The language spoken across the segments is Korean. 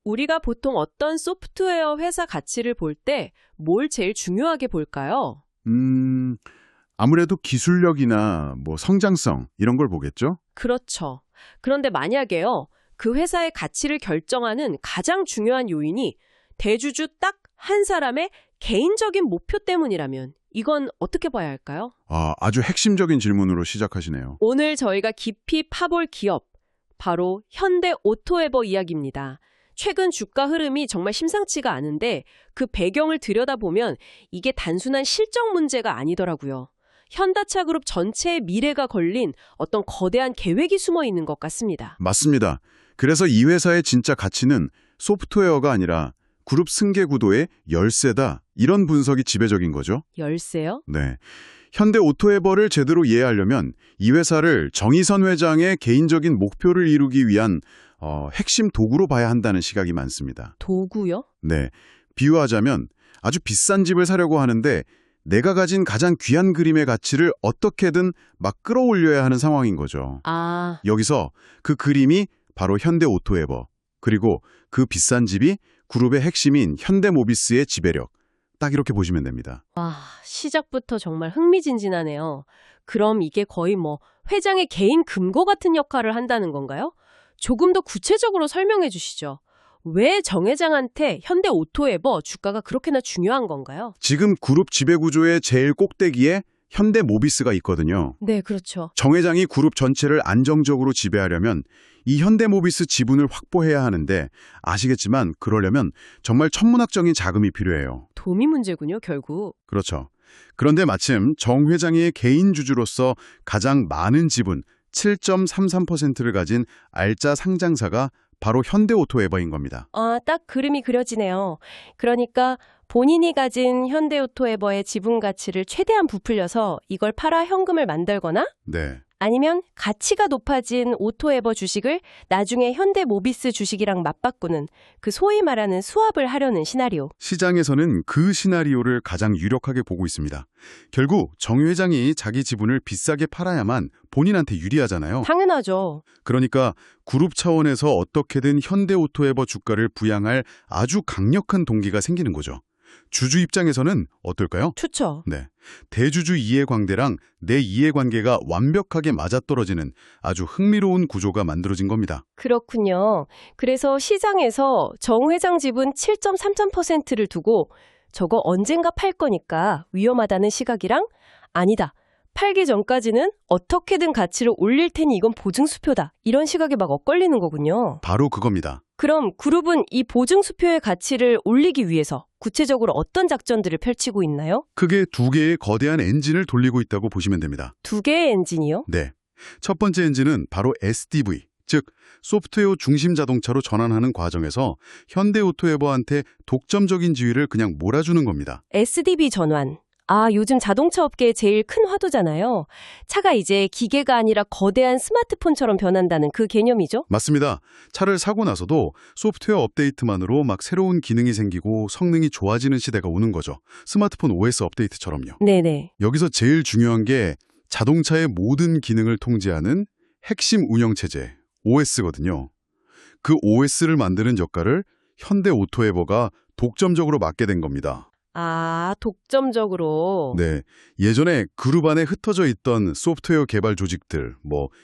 우리가 보통 어떤 소프트웨어 회사 가치를 볼 때 뭘 제일 중요하게 볼까요? 아무래도 기술력이나 뭐 성장성 이런 걸 보겠죠? 그렇죠. 그런데 만약에요, 그 회사의 가치를 결정하는 가장 중요한 요인이 대주주 딱 한 사람의 개인적인 목표 때문이라면 이건 어떻게 봐야 할까요? 아주 핵심적인 질문으로 시작하시네요. 오늘 저희가 깊이 파볼 기업, 바로 현대 오토에버 이야기입니다. 최근 주가 흐름이 정말 심상치가 않은데 그 배경을 들여다보면 이게 단순한 실적 문제가 아니더라고요. 현대차 그룹 전체의 미래가 걸린 어떤 거대한 계획이 숨어 있는 것 같습니다. 맞습니다. 그래서 이 회사의 진짜 가치는 소프트웨어가 아니라 그룹 승계 구도의 열쇠다. 이런 분석이 지배적인 거죠. 열쇠요? 네. 현대 오토에버를 제대로 이해하려면 이 회사를 정의선 회장의 개인적인 목표를 이루기 위한 핵심 도구로 봐야 한다는 시각이 많습니다. 도구요? 네. 비유하자면 아주 비싼 집을 사려고 하는데 내가 가진 가장 귀한 그림의 가치를 어떻게든 막 끌어올려야 하는 상황인 거죠. 여기서 그 그림이 바로 현대 오토에버, 그리고 그 비싼 집이 그룹의 핵심인 현대모비스의 지배력. 딱 이렇게 보시면 됩니다. 와, 시작부터 정말 흥미진진하네요. 그럼 이게 거의 회장의 개인 금고 같은 역할을 한다는 건가요? 조금 더 구체적으로 설명해 주시죠. 왜 정 회장한테 현대 오토에버 주가가 그렇게나 중요한 건가요? 지금 그룹 지배구조의 제일 꼭대기에 현대모비스가 있거든요. 네, 그렇죠. 정 회장이 그룹 전체를 안정적으로 지배하려면 이 현대모비스 지분을 확보해야 하는데 아시겠지만 그러려면 정말 천문학적인 자금이 필요해요. 도미 문제군요, 결국. 그렇죠. 그런데 마침 정 회장의 개인 주주로서 가장 많은 지분 7.33%를 가진 알짜 상장사가 바로 현대오토에버인 겁니다. 딱 그림이 그려지네요. 그러니까 본인이 가진 현대오토에버의 지분 가치를 최대한 부풀려서 이걸 팔아 현금을 만들거나 네. 아니면 가치가 높아진 오토에버 주식을 나중에 현대모비스 주식이랑 맞바꾸는 그 소위 말하는 스왑을 하려는 시나리오. 시장에서는 그 시나리오를 가장 유력하게 보고 있습니다. 결국 정 회장이 자기 지분을 비싸게 팔아야만 본인한테 유리하잖아요. 당연하죠. 그러니까 그룹 차원에서 어떻게든 현대오토에버 주가를 부양할 아주 강력한 동기가 생기는 거죠. 주주 입장에서는 어떨까요? 좋죠. 네. 대주주 이해관계랑 내 이해관계가 완벽하게 맞아떨어지는 아주 흥미로운 구조가 만들어진 겁니다. 그렇군요. 그래서 시장에서 정 회장 지분 7.33%를 두고 저거 언젠가 팔 거니까 위험하다는 시각이랑 아니다. 팔기 전까지는 어떻게든 가치를 올릴 테니 이건 보증수표다. 이런 시각이 막 엇갈리는 거군요. 바로 그겁니다. 그럼 그룹은 이 보증수표의 가치를 올리기 위해서 구체적으로 어떤 작전들을 펼치고 있나요? 크게 두 개의 거대한 엔진을 돌리고 있다고 보시면 됩니다. 두 개의 엔진이요? 네. 첫 번째 엔진은 바로 SDV, 즉 소프트웨어 중심 자동차로 전환하는 과정에서 현대오토에버한테 독점적인 지위를 그냥 몰아주는 겁니다. SDV 전환. 요즘 자동차 업계의 제일 큰 화두잖아요. 차가 이제 기계가 아니라 거대한 스마트폰처럼 변한다는 그 개념이죠? 맞습니다. 차를 사고 나서도 소프트웨어 업데이트만으로 막 새로운 기능이 생기고 성능이 좋아지는 시대가 오는 거죠. 스마트폰 OS 업데이트처럼요. 네네. 여기서 제일 중요한 게 자동차의 모든 기능을 통제하는 핵심 운영체제, OS거든요. 그 OS를 만드는 역할을 현대오토에버가 독점적으로 맡게 된 겁니다. 독점적으로. 네, 예전에 그룹 안에 흩어져 있던 소프트웨어 개발 조직들,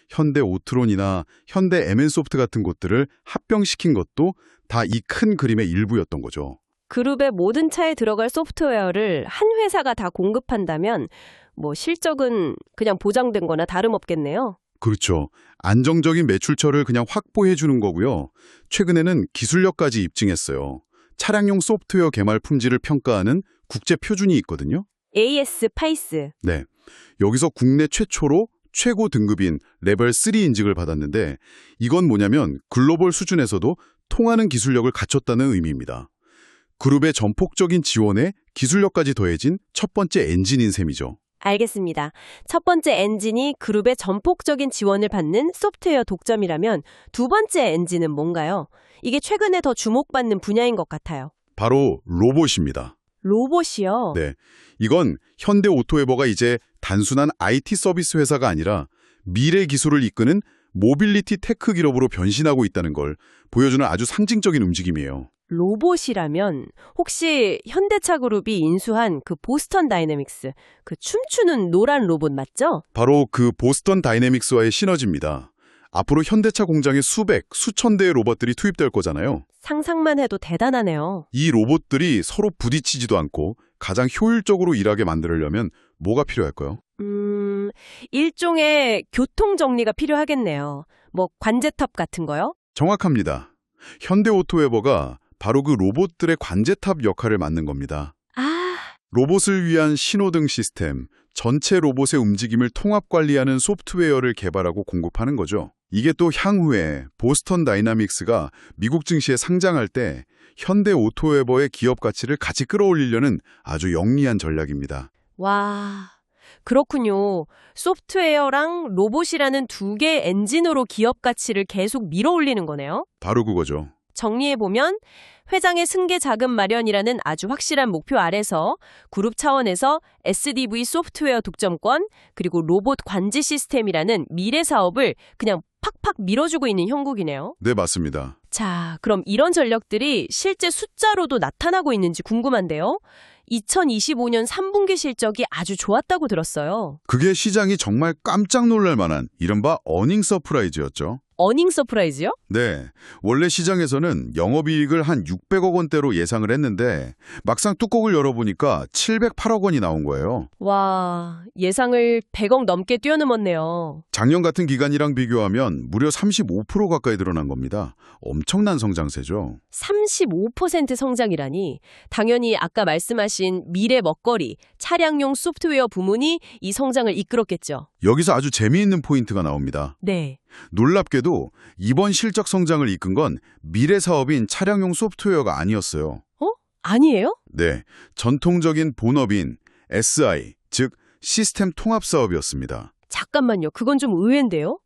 현대오트론이나 현대 MN소프트 같은 곳들을 합병시킨 것도 다 이 큰 그림의 일부였던 거죠. 그룹의 모든 차에 들어갈 소프트웨어를 한 회사가 다 공급한다면 실적은 그냥 보장된 거나 다름없겠네요. 그렇죠. 안정적인 매출처를 그냥 확보해 주는 거고요. 최근에는 기술력까지 입증했어요. 차량용 소프트웨어 개발 품질을 평가하는 국제 표준이 있거든요. AS-PAIS. 네. 여기서 국내 최초로 최고 등급인 레벨 3 인증을 받았는데 이건 뭐냐면 글로벌 수준에서도 통하는 기술력을 갖췄다는 의미입니다. 그룹의 전폭적인 지원에 기술력까지 더해진 첫 번째 엔진인 셈이죠. 알겠습니다. 첫 번째 엔진이 그룹의 전폭적인 지원을 받는 소프트웨어 독점이라면 두 번째 엔진은 뭔가요? 이게 최근에 더 주목받는 분야인 것 같아요. 바로 로봇입니다. 로봇이요? 네. 이건 현대오토에버가 이제 단순한 IT 서비스 회사가 아니라 미래 기술을 이끄는 모빌리티 테크 기업으로 변신하고 있다는 걸 보여주는 아주 상징적인 움직임이에요. 로봇이라면 혹시 현대차 그룹이 인수한 그 보스턴 다이내믹스, 그 춤추는 노란 로봇 맞죠? 바로 그 보스턴 다이내믹스와의 시너지입니다. 앞으로 현대차 공장에 수백, 수천 대의 로봇들이 투입될 거잖아요. 상상만 해도 대단하네요. 이 로봇들이 서로 부딪히지도 않고 가장 효율적으로 일하게 만들려면 뭐가 필요할까요? 일종의 교통 정리가 필요하겠네요. 뭐 관제탑 같은 거요? 정확합니다. 현대오토웨버가 바로 그 로봇들의 관제탑 역할을 맡는 겁니다. 아, 로봇을 위한 신호등 시스템, 전체 로봇의 움직임을 통합 관리하는 소프트웨어를 개발하고 공급하는 거죠. 이게 또 향후에 보스턴 다이나믹스가 미국 증시에 상장할 때 현대오토웨버의 기업 가치를 같이 끌어올리려는 아주 영리한 전략입니다. 와, 그렇군요. 소프트웨어랑 로봇이라는 두 개의 엔진으로 기업 가치를 계속 밀어올리는 거네요. 바로 그거죠. 정리해보면 회장의 승계 자금 마련이라는 아주 확실한 목표 아래서 그룹 차원에서 SDV 소프트웨어 독점권 그리고 로봇 관제 시스템이라는 미래 사업을 그냥 팍팍 밀어주고 있는 형국이네요. 네, 맞습니다. 자, 그럼 이런 전력들이 실제 숫자로도 나타나고 있는지 궁금한데요. 2025년 3분기 실적이 아주 좋았다고 들었어요. 그게 시장이 정말 깜짝 놀랄 만한 이른바 어닝 서프라이즈였죠. 어닝 서프라이즈요? 네, 원래 시장에서는 영업이익을 한 600억 원대로 예상을 했는데 막상 뚜껑을 열어보니까 708억 원이 나온 거예요. 와, 예상을 100억 넘게 뛰어넘었네요. 작년 같은 기간이랑 비교하면 무려 35% 가까이 늘어난 겁니다. 엄청난 성장세죠. 35% 성장이라니 당연히 아까 말씀하신 미래 먹거리, 차량용 소프트웨어 부문이 이 성장을 이끌었겠죠. 여기서 아주 재미있는 포인트가 나옵니다. 네. 놀랍게도 이번 실적 성장을 이끈 건 미래 사업인 차량용 소프트웨어가 아니었어요. 아니에요? 네, 전통적인 본업인 SI, 즉 시스템 통합 사업이었습니다. 잠깐만요. 그건 좀 의외인데요.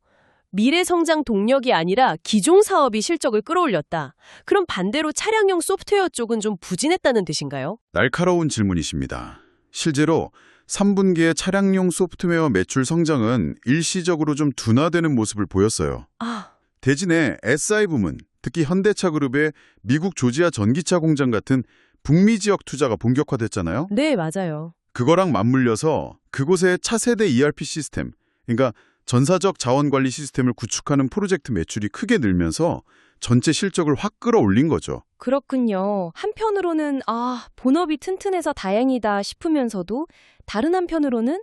미래 성장 동력이 아니라 기존 사업이 실적을 끌어올렸다. 그럼 반대로 차량용 소프트웨어 쪽은 좀 부진했다는 뜻인가요? 날카로운 질문이십니다. 실제로 3분기의 차량용 소프트웨어 매출 성장은 일시적으로 좀 둔화되는 모습을 보였어요. 대신에 SI 부문, 특히 현대차 그룹의 미국 조지아 전기차 공장 같은 북미 지역 투자가 본격화됐잖아요. 네, 맞아요. 그거랑 맞물려서 그곳의 차세대 ERP 시스템, 그러니까 전사적 자원관리 시스템을 구축하는 프로젝트 매출이 크게 늘면서 전체 실적을 확 끌어올린 거죠. 그렇군요. 한편으로는 본업이 튼튼해서 다행이다 싶으면서도 다른 한편으로는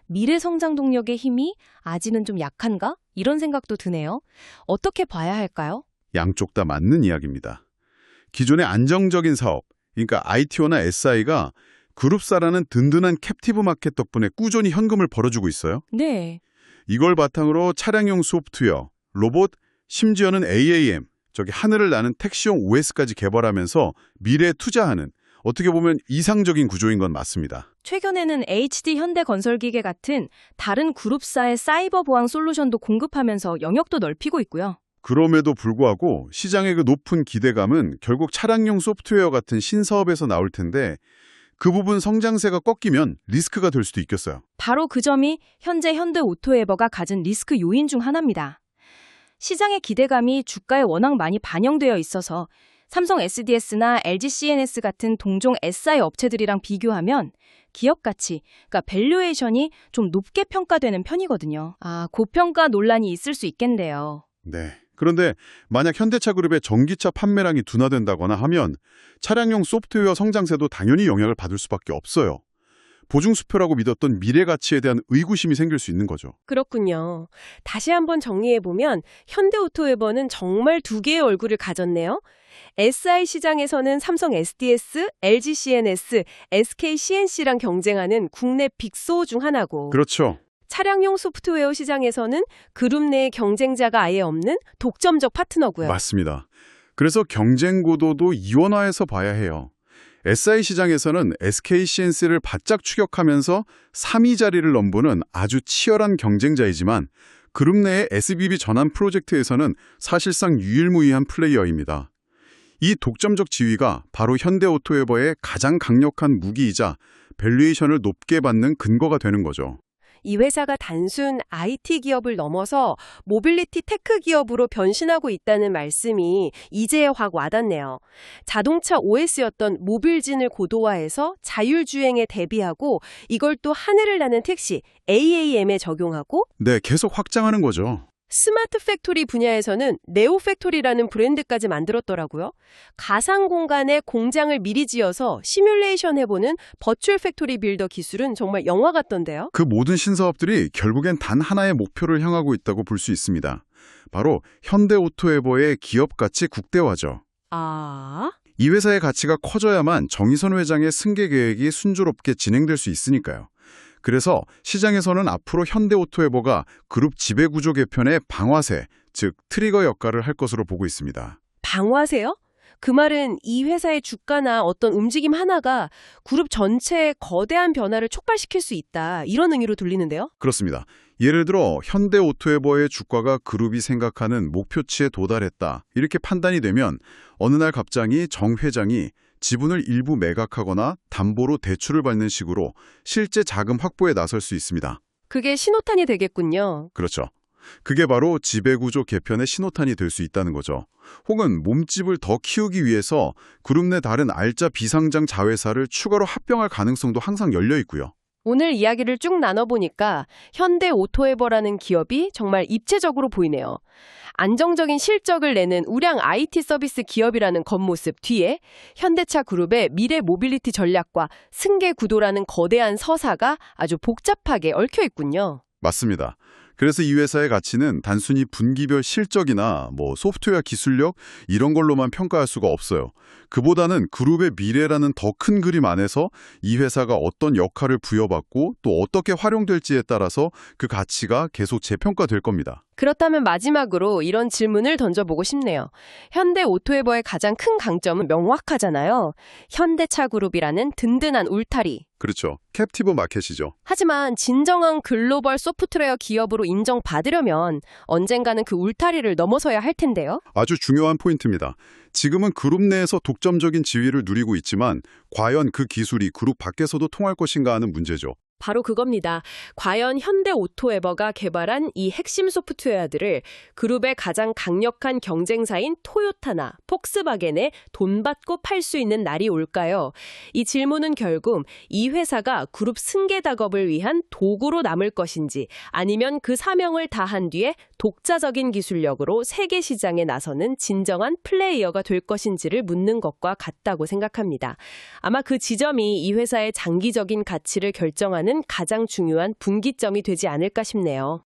미래 성장 동력의 힘이 아직은 좀 약한가? 이런 생각도 드네요. 어떻게 봐야 할까요? 양쪽 다 맞는 이야기입니다. 기존의 안정적인 사업, 그러니까 ITO나 SI가 그룹사라는 든든한 캡티브 마켓 덕분에 꾸준히 현금을 벌어주고 있어요. 네. 이걸 바탕으로 차량용 소프트웨어, 로봇, 심지어는 AAM, 하늘을 나는 택시용 OS까지 개발하면서 미래에 투자하는 어떻게 보면 이상적인 구조인 건 맞습니다. 최근에는 HD 현대건설기계 같은 다른 그룹사의 사이버 보안 솔루션도 공급하면서 영역도 넓히고 있고요. 그럼에도 불구하고 시장의 그 높은 기대감은 결국 차량용 소프트웨어 같은 신사업에서 나올 텐데 그 부분 성장세가 꺾이면 리스크가 될 수도 있겠어요. 바로 그 점이 현재 현대오토에버가 가진 리스크 요인 중 하나입니다. 시장의 기대감이 주가에 워낙 많이 반영되어 있어서 삼성 SDS나 LG CNS 같은 동종 SI 업체들이랑 비교하면 기업 가치, 그러니까 밸류에이션이 좀 높게 평가되는 편이거든요. 고평가 논란이 있을 수 있겠는데요. 네. 그런데 만약 현대차 그룹의 전기차 판매량이 둔화된다거나 하면 차량용 소프트웨어 성장세도 당연히 영향을 받을 수밖에 없어요. 보증수표라고 믿었던 미래 가치에 대한 의구심이 생길 수 있는 거죠. 그렇군요. 다시 한번 정리해보면 현대오토웨버는 정말 두 개의 얼굴을 가졌네요. SI 시장에서는 삼성 SDS, LG CNS, SK CNC랑 경쟁하는 국내 빅4 중 하나고 그렇죠. 차량용 소프트웨어 시장에서는 그룹 내에 경쟁자가 아예 없는 독점적 파트너고요. 맞습니다. 그래서 경쟁 구도도 이원화해서 봐야 해요. SI 시장에서는 SK CNC를 바짝 추격하면서 3위 자리를 넘보는 아주 치열한 경쟁자이지만 그룹 내의 SBB 전환 프로젝트에서는 사실상 유일무이한 플레이어입니다. 이 독점적 지위가 바로 현대오토웨버의 가장 강력한 무기이자 밸류에이션을 높게 받는 근거가 되는 거죠. 이 회사가 단순 IT 기업을 넘어서 모빌리티 테크 기업으로 변신하고 있다는 말씀이 이제야 확 와닿네요. 자동차 OS였던 모빌진을 고도화해서 자율주행에 대비하고 이걸 또 하늘을 나는 택시 AAM에 적용하고 네, 계속 확장하는 거죠. 스마트 팩토리 분야에서는 네오 팩토리라는 브랜드까지 만들었더라고요. 가상 공간에 공장을 미리 지어서 시뮬레이션 해보는 버추얼 팩토리 빌더 기술은 정말 영화 같던데요. 그 모든 신사업들이 결국엔 단 하나의 목표를 향하고 있다고 볼 수 있습니다. 바로 현대오토에버의 기업 가치 국대화죠. 이 회사의 가치가 커져야만 정의선 회장의 승계 계획이 순조롭게 진행될 수 있으니까요. 그래서 시장에서는 앞으로 현대오토에버가 그룹 지배구조 개편의 방아쇠, 즉 트리거 역할을 할 것으로 보고 있습니다. 방아쇠요? 그 말은 이 회사의 주가나 어떤 움직임 하나가 그룹 전체의 거대한 변화를 촉발시킬 수 있다. 이런 의미로 들리는데요. 그렇습니다. 예를 들어 현대오토에버의 주가가 그룹이 생각하는 목표치에 도달했다. 이렇게 판단이 되면 어느 날 갑자기 정 회장이 지분을 일부 매각하거나 담보로 대출을 받는 식으로 실제 자금 확보에 나설 수 있습니다. 그게 신호탄이 되겠군요. 그렇죠. 그게 바로 지배구조 개편의 신호탄이 될 수 있다는 거죠. 혹은 몸집을 더 키우기 위해서 그룹 내 다른 알짜 비상장 자회사를 추가로 합병할 가능성도 항상 열려 있고요. 오늘 이야기를 쭉 나눠보니까 현대오토에버라는 기업이 정말 입체적으로 보이네요. 안정적인 실적을 내는 우량 IT 서비스 기업이라는 겉모습 뒤에 현대차 그룹의 미래 모빌리티 전략과 승계 구도라는 거대한 서사가 아주 복잡하게 얽혀 있군요. 맞습니다. 그래서 이 회사의 가치는 단순히 분기별 실적이나 소프트웨어 기술력 이런 걸로만 평가할 수가 없어요. 그보다는 그룹의 미래라는 더 큰 그림 안에서 이 회사가 어떤 역할을 부여받고 또 어떻게 활용될지에 따라서 그 가치가 계속 재평가될 겁니다. 그렇다면 마지막으로 이런 질문을 던져보고 싶네요. 현대오토에버의 가장 큰 강점은 명확하잖아요. 현대차 그룹이라는 든든한 울타리. 그렇죠. 캡티브 마켓이죠. 하지만 진정한 글로벌 소프트웨어 기업으로 인정받으려면 언젠가는 그 울타리를 넘어서야 할 텐데요. 아주 중요한 포인트입니다. 지금은 그룹 내에서 독점적인 지위를 누리고 있지만 과연 그 기술이 그룹 밖에서도 통할 것인가 하는 문제죠. 바로 그겁니다. 과연 현대오토에버가 개발한 이 핵심 소프트웨어들을 그룹의 가장 강력한 경쟁사인 토요타나 폭스바겐에 돈 받고 팔 수 있는 날이 올까요? 이 질문은 결국 이 회사가 그룹 승계 작업을 위한 도구로 남을 것인지 아니면 그 사명을 다한 뒤에 독자적인 기술력으로 세계 시장에 나서는 진정한 플레이어가 될 것인지를 묻는 것과 같다고 생각합니다. 아마 그 지점이 이 회사의 장기적인 가치를 결정하는 가장 중요한 분기점이 되지 않을까 싶네요.